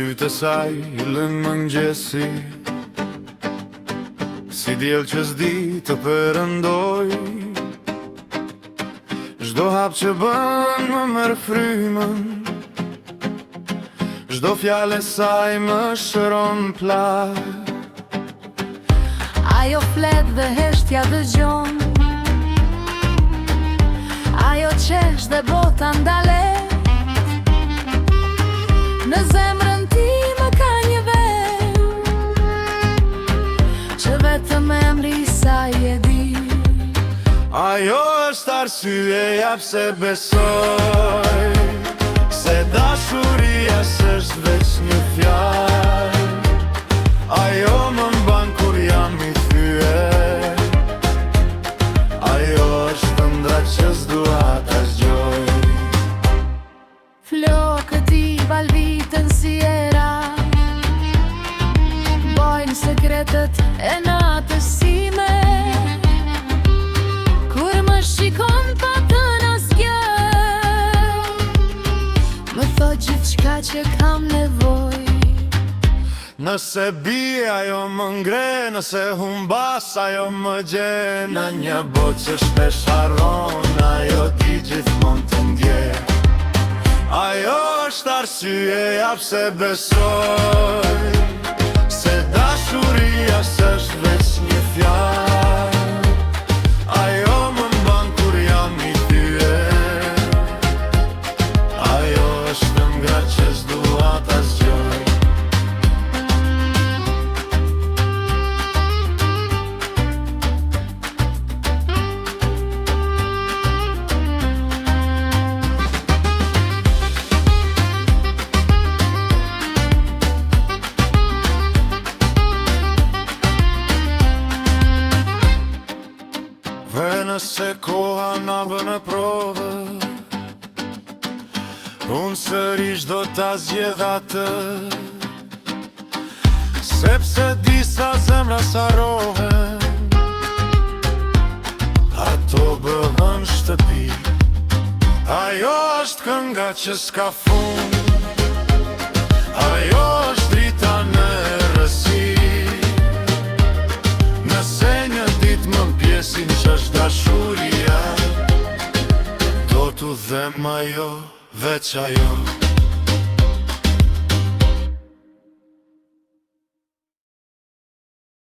sytë e saj lën mëngjesi, si diell që s'di të përëndoj. Çdo hap që bën më merr frymën, çdo fjalë e saj më shëron plak. Ajo flet dhe heshtja dëgjon, ajo qesh dhe bota ndalet. Në zemrën ti më ka një vend, që vetëm emri i saj e di. Ajo është arsyeja pse besoj, se dashuria s'është veç një fjalë. Ajo më mban kur jam i thyer, ajo është ëndra që s'dua ta zgjoj. Flokët i balvitën si era, bojnë sekretet e natës sime. Kur më shikon pa të asgjë, më thot gjithçka që kam nevoj. Nëse bie ajo më ngre, nëse humbas ajo më gjen. Në një botë që shpesh harron, ajo ti gjithmonë të ndjen. Ajo është arsyeja pse besoj, se dashuria s'është veç një fjalë. Ajo më mban kur jam i thyer, ajo është ëndra që s'dua ta zgjoj. Dhe nëse koha na bën e provë, unë sërish do ta zgjedh atë, sepse disa zemra sarohen, ato bëhen shtëpi. Ajo është kënga që s'ka fund, ajo është drita në rësi. Nëse një dit më pjesin që është dashuria, do t'u them ajo, veç ajo.